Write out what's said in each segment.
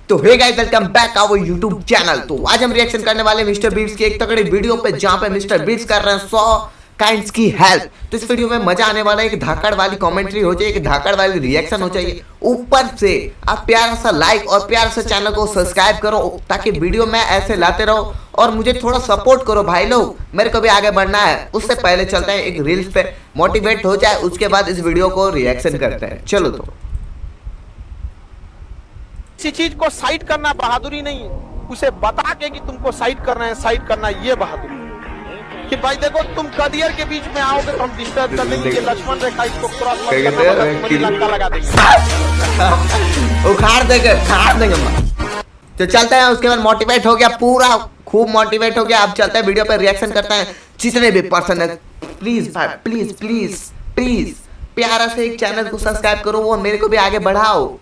तो hey guys, welcome back our YouTube channel. तो आज हम रिएक्शन करने वाले मिस्टर बीट्स की एक तगड़ी वीडियो पे, जहां पे मिस्टर बीट्स कर रहे हैं 100 काइंड्स की हेल्प। तो इस वीडियो में मजा आने वाला है, एक धाकड़ वाली कमेंट्री हो जाए, एक धाकड़ वाली रिएक्शन हो जाए, ऊपर से आप प्यारा सा लाइक और प्यार से चैनल को सब्सक्राइब करो ताकि वीडियो में ऐसे लाते रहो और मुझे थोड़ा सपोर्ट करो भाई लोग, मेरे को भी आगे बढ़ना है। उससे पहले चलते हैं एक रील्स पे, मोटिवेट हो जाए, उसके बाद इस वीडियो को रिएक्शन करते हैं। चलो तो किसी चीज को साइड करना बहादुरी नहीं है, उसे बता के कि तुमको साइड करना है, साइड करना ये बहादुरी है। कि भाई देखो, तुम कदियर के बीच में आओगे तो हम डिस्टर्ब कर देंगे, लक्ष्मण रेखा इसको क्रॉस मत करना, लंका लगा देंगे, उखाड़ देंगे। तो चलते हैं, उसके बाद मोटिवेट हो गया, पूरा खूब मोटिवेट हो गया। अब चलते हैं वीडियो पे रिएक्शन करते हैं। जितने भी पर्सन है, प्लीज भाई, प्लीज प्लीज प्लीज प्यारा से एक चैनल को सब्सक्राइब करो, वो मेरे को भी आगे बढ़ाओ।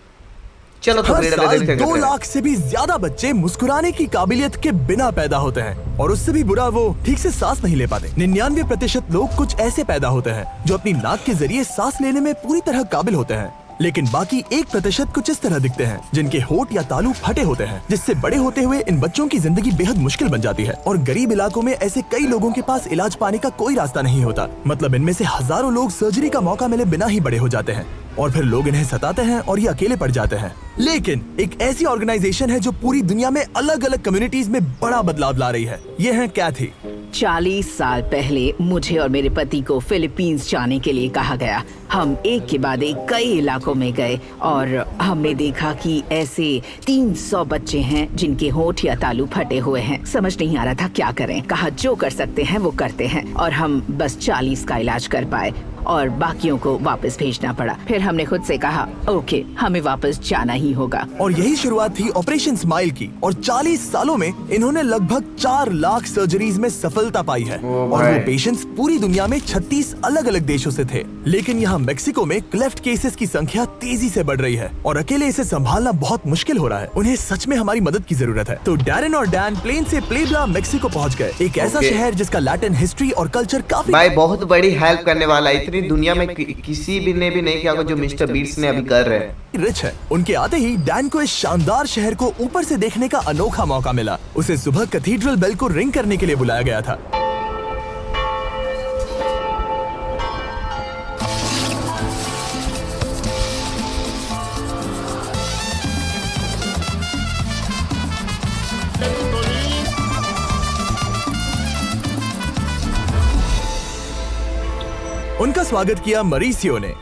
चलो तो हर साल 2 लाख से भी ज्यादा बच्चे मुस्कुराने की काबिलियत के बिना पैदा होते हैं, और उससे भी बुरा वो ठीक से सांस नहीं ले पाते। 99% लोग कुछ ऐसे पैदा होते हैं जो अपनी नाक के जरिए सांस लेने में पूरी तरह काबिल होते हैं, लेकिन बाकी 1% कुछ इस तरह दिखते हैं जिनके होंठ या तालू फटे होते हैं, जिससे बड़े होते हुए इन बच्चों की जिंदगी बेहद मुश्किल बन जाती है। और गरीब इलाकों में ऐसे कई लोगों के पास इलाज पाने का कोई रास्ता नहीं होता। मतलब इनमें से हजारों लोग सर्जरी का मौका मिले बिना ही बड़े हो जाते हैं, और फिर लोग इन्हें सताते हैं और ये अकेले पड़ जाते हैं। लेकिन एक ऐसी ऑर्गेनाइजेशन है जो पूरी दुनिया में अलग अलग कम्युनिटीज में बड़ा बदलाव ला रही है। ये है कैथी। 40 साल पहले मुझे और मेरे पति को फिलीपींस जाने के लिए कहा गया। हम एक के बाद एक कई इलाकों में गए और हमने देखा कि ऐसे 300 बच्चे हैं जिनके होंठ या तालू फटे हुए हैं। समझ नहीं आ रहा था क्या करें। कहा जो कर सकते हैं वो करते हैं, और हम बस 40 का इलाज कर पाए और बाकियों को वापस भेजना पड़ा। फिर हमने खुद से कहा ओके, हमें वापस जाना ही होगा। और यही शुरुआत थी ऑपरेशन स्माइल की, और 40 सालों में इन्होंने लगभग 4 लाख सर्जरीज में सफलता पाई है। और वो पेशेंट्स पूरी दुनिया में 36 अलग अलग देशों से थे। लेकिन यहाँ मेक्सिको में क्लेफ्ट केसेस की संख्या तेजी से बढ़ रही है, और अकेले इसे संभालना बहुत मुश्किल हो रहा है। उन्हें सच में हमारी मदद की जरूरत है। तो डैरेन और डैन प्लेन से प्लेब्ला मेक्सिको पहुँच गए, एक ऐसा शहर जिसका लैटिन हिस्ट्री और कल्चर काफी भाई बहुत बड़ी हेल्प करने वाला है। दुनिया में किसी भी ने भी नहीं किया जो मिस्टर बीट्स ने अभी कर रहे हैं। रिच है। उनके आते ही डैन को इस शानदार शहर को ऊपर से देखने का अनोखा मौका मिला। उसे सुबह कैथीड्रल बेल को रिंग करने के लिए बुलाया गया था। उनका स्वागत किया मरीसियो ने।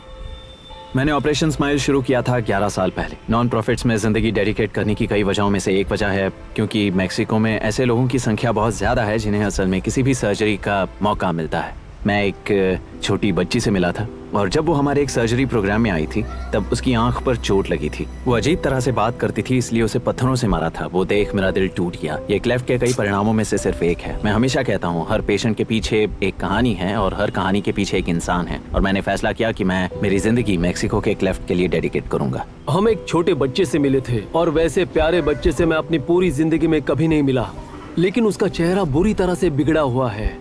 मैंने ऑपरेशन स्माइल शुरू किया था 11 साल पहले। नॉन प्रॉफिट्स में जिंदगी डेडिकेट करने की कई वजहों में से एक वजह है क्योंकि मेक्सिको में ऐसे लोगों की संख्या बहुत ज्यादा है जिन्हें असल में किसी भी सर्जरी का मौका मिलता है। मैं एक छोटी बच्ची से मिला था, और जब वो हमारे एक सर्जरी प्रोग्राम में आई थी तब उसकी आंख पर चोट लगी थी। वो अजीब तरह से बात करती थी, इसलिए उसे पत्थरों से मारा था। वो देख मेरा दिल टूट गया। ये क्लेफ्ट के कई परिणामों में से सिर्फ एक है। मैं हमेशा कहता हूँ हर पेशेंट के पीछे एक कहानी है और हर कहानी के पीछे एक इंसान है, और मैंने फैसला किया कि मैं मेरी जिंदगी मेक्सिको के क्लेफ्ट के लिए डेडिकेट करूंगा। हम एक छोटे बच्चे से मिले थे, और वैसे प्यारे बच्चे से मैं अपनी पूरी जिंदगी में कभी नहीं मिला, लेकिन उसका चेहरा बुरी तरह से बिगड़ा हुआ है,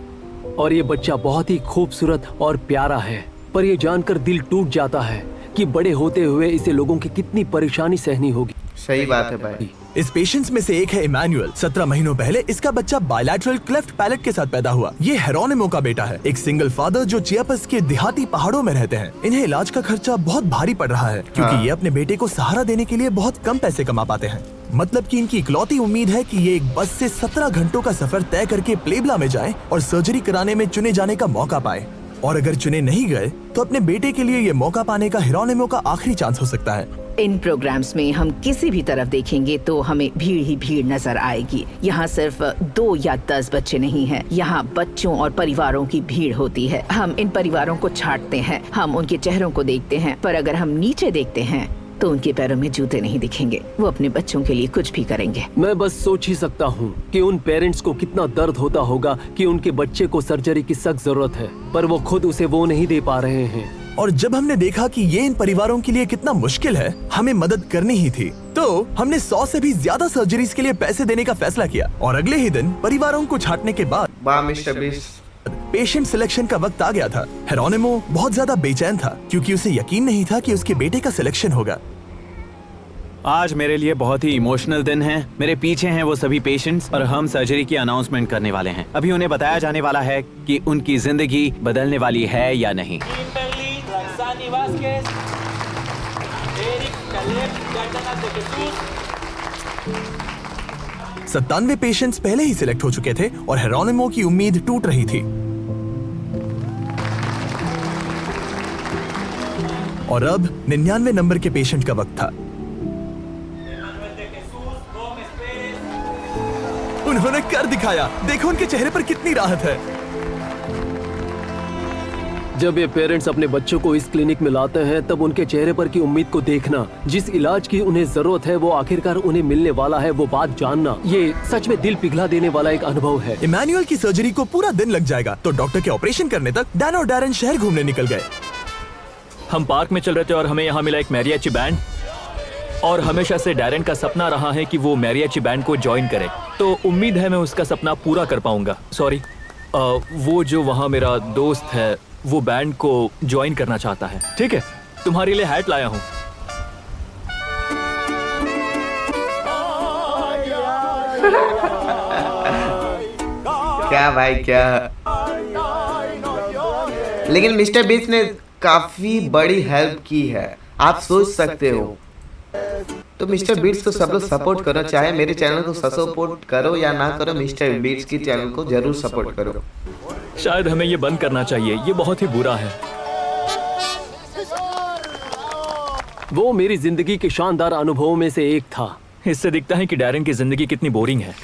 और ये बच्चा बहुत ही खूबसूरत और प्यारा है। पर ये जानकर दिल टूट जाता है कि बड़े होते हुए इसे लोगों की कितनी परेशानी सहनी होगी। सही बात है भाई। इस पेशेंट्स में से एक है इमैनुअल। 17 महीनों पहले इसका बच्चा बायलैटरल क्लेफ्ट पैलेट के साथ पैदा हुआ। ये हेरोनिमो का बेटा है, एक सिंगल फादर जो चियापस के देहाती पहाड़ों में रहते हैं। इन्हें इलाज का खर्चा बहुत भारी पड़ रहा है क्योंकि ये अपने बेटे को सहारा देने के लिए बहुत कम पैसे कमा पाते हैं। मतलब कि इनकी इकलौती उम्मीद है कि ये एक बस से 17 घंटों का सफर तय करके प्लेब्ला में जाएं और सर्जरी कराने में चुने जाने का मौका पाए। और अगर चुने नहीं गए तो अपने बेटे के लिए ये मौका पाने का हिरोनिमो का आखिरी चांस हो सकता है। इन प्रोग्राम्स में हम किसी भी तरफ देखेंगे तो हमें भीड़ ही भीड़ नजर आएगी। यहाँ सिर्फ 2 या 10 बच्चे नहीं हैं, यहाँ बच्चों और परिवारों की भीड़ होती है। हम इन परिवारों को छांटते हैं, हम उनके चेहरों को देखते हैं, पर अगर हम नीचे देखते हैं तो उनके पैरों में जूते नहीं दिखेंगे। वो अपने बच्चों के लिए कुछ भी करेंगे। मैं बस सोच ही सकता हूँ कि उन पेरेंट्स को कितना दर्द होता होगा कि उनके बच्चे को सर्जरी की सख्त जरूरत है, पर वो खुद उसे वो नहीं दे पा रहे हैं। और जब हमने देखा कि ये इन परिवारों के लिए कितना मुश्किल है, हमें मदद करनी ही थी, तो हमने 100 से भी ज्यादा सर्जरीज के लिए पैसे देने का फैसला किया। और अगले ही दिन परिवारों को छांटने के बाद पेशेंट सिलेक्शन का वक्त आ गया था। हेरोनिमो बहुत ज्यादा बेचैन था क्योंकि उसे यकीन नहीं था कि उसके बेटे का सिलेक्शन होगा। आज मेरे लिए बहुत ही इमोशनल दिन है। मेरे पीछे हैं वो सभी पेशेंट्स और हम सर्जरी की अनाउंसमेंट करने वाले हैं। अभी उन्हें बताया जाने वाला है कि उनकी जिंदगी बदलने वाली है या नहीं। Kimberly, Roxani Vázquez, Eric Caleb Cárdenas de Jesús. 97 patients पहले ही सिलेक्ट हो चुके थे और हेरोनिमो की उम्मीद टूट रही थी। और अब 99 नंबर के पेशेंट का वक्त था। उन्होंने कर दिखाया। देखो उनके चेहरे पर कितनी राहत है। जब ये पेरेंट्स अपने बच्चों को इस क्लिनिक में लाते हैं तब उनके चेहरे पर की उम्मीद को देखना, जिस इलाज की उन्हें जरूरत है वो आखिरकार उन्हें मिलने वाला है, वो बात जानना, ये सच में दिल पिघला देने वाला एक अनुभव है। इमैनुअल की सर्जरी को पूरा दिन लग जाएगा, तो डॉक्टर के ऑपरेशन करने तक डैन और डैरन शहर घूमने निकल गए। हम पार्क में चल रहे थे और हमें यहाँ मिला एक मैरियाची बैंड, और हमेशा से डैरन का सपना रहा है कि वो मैरियाची बैंड को ज्वाइन करे, तो उम्मीद है मैं उसका सपना पूरा कर पाऊंगा। सॉरी, वो जो वहाँ मेरा दोस्त है वो बैंड को ज्वाइन करना चाहता है। ठीक है, तुम्हारे लिए हैट लाया हूँ। क्या भाई क्या। लेकिन मिस्टर बीस्ट ने काफी बड़ी हेल्प की है, आप सोच सकते हो। तो मिस्टर बीट्स को सब लोग सपोर्ट करो, चाहे मेरे चैनल को सपोर्ट करो या ना करो, मिस्टर बीट्स की चैनल को जरूर सपोर्ट करो। शायद हमें ये बंद करना चाहिए, ये बहुत ही बुरा है। वो मेरी जिंदगी के शानदार अनुभवों में से एक था। इससे दिखता है कि डैरन की जिंदगी कितनी बोरिंग है।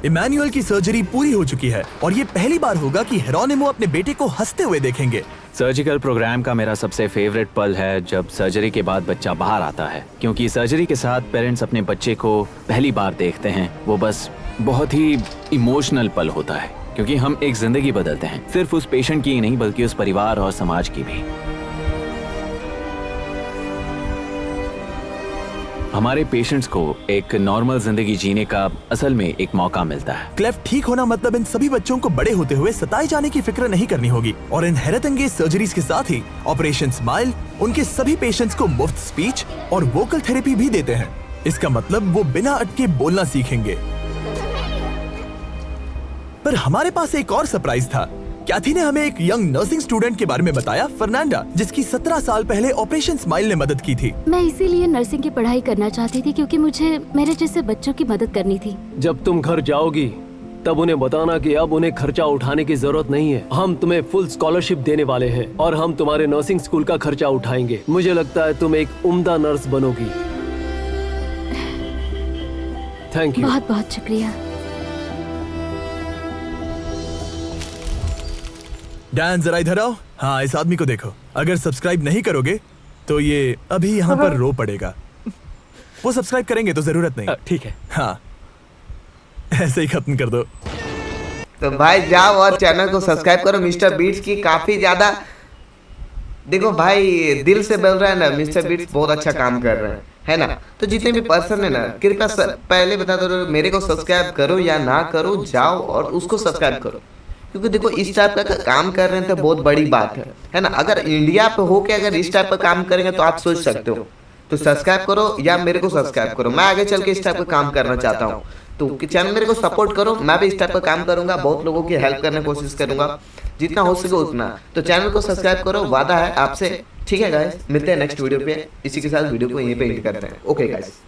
इमैनुअल की सर्जरी पूरी हो चुकी है और ये पहली बार होगा कि हेरोनिमो अपने बेटे को हंसते हुए देखेंगे। सर्जिकल प्रोग्राम का मेरा सबसे फेवरेट पल है जब सर्जरी के बाद बच्चा बाहर आता है, क्योंकि सर्जरी के साथ पेरेंट्स अपने बच्चे को पहली बार देखते हैं। वो बस बहुत ही इमोशनल पल होता है, क्योंकि हम एक जिंदगी बदलते हैं, सिर्फ उस पेशेंट की ही नहीं बल्कि उस परिवार और समाज की भी। हमारे पेशेंट्स को एक नॉर्मल जिंदगी जीने का असल में एक मौका मिलता है। क्लेफ्ट ठीक होना मतलब इन सभी बच्चों को बड़े होते हुए सताए जाने की फिक्र नहीं करनी होगी। और इन हैरत अंगेज सर्जरीज के साथ ही ऑपरेशन स्माइल उनके सभी पेशेंट्स को मुफ्त स्पीच और वोकल थेरेपी भी देते हैं। इसका मतलब वो बिना अटके बोलना सीखेंगे। पर हमारे पास एक और सरप्राइज था। कैथी ने हमें एक यंग नर्सिंग स्टूडेंट के बारे में बताया, फर्नांडा, जिसकी 17 साल पहले ऑपरेशन स्माइल ने मदद की थी। मैं इसीलिए नर्सिंग की पढ़ाई करना चाहती थी क्योंकि मुझे मेरे जैसे बच्चों की मदद करनी थी। जब तुम घर जाओगी तब उन्हें बताना कि अब उन्हें खर्चा उठाने की जरूरत नहीं है। हम तुम्हें फुल स्कॉलरशिप देने वाले हैं और हम तुम्हारे नर्सिंग स्कूल का खर्चा उठाएंगे। मुझे लगता है तुम एक उम्दा नर्स बनोगी। Thank you. बहुत बहुत शुक्रिया। डैन जरा इधर आओ। हाँ, इस आदमी को देखो। अगर सब्सक्राइब नहीं करोगे तो ये अभी यहाँ पर रो पड़ेगा। वो सब्सक्राइब करेंगे तो जरूरत नहीं। ठीक है। हाँ, ऐसे ही खत्म कर दो। तो भाई जाओ और चैनल को सब्सक्राइब करो मिस्टर बीट्स की। काफी ज्यादा देखो भाई, दिल से बोल रहा है ना, मिस्टर बीट्स बहुत अच्छा काम कर रहे हैं, है ना। तो जितने भी पर्सन है ना, कृपया पहले बता दो मेरे को सब्सक्राइब करो या ना करो, जाओ और उसको सब्सक्राइब करो। क्योंकि देखो इस टाइप का काम कर रहे हैं तो बहुत बड़ी बात है ना। अगर इंडिया पे हो के अगर इस टाइप का काम करेंगे तो आप सोच सकते हो। तो सब्सक्राइब करो या मेरे को सब्सक्राइब करो। मैं आगे चल के इस टाइप का काम करना चाहता हूँ, तो चैनल मेरे को सपोर्ट करो। मैं भी इस टाइप का काम करूंगा, बहुत लोगों की हेल्प करने की कोशिश करूंगा जितना हो सके उतना। तो चैनल को सब्सक्राइब करो, वादा है आपसे। ठीक है गाइस, मिलते हैं नेक्स्ट वीडियो पे। इसी के साथ वीडियो को यहीं पे एंड करते हैं। Okay guys.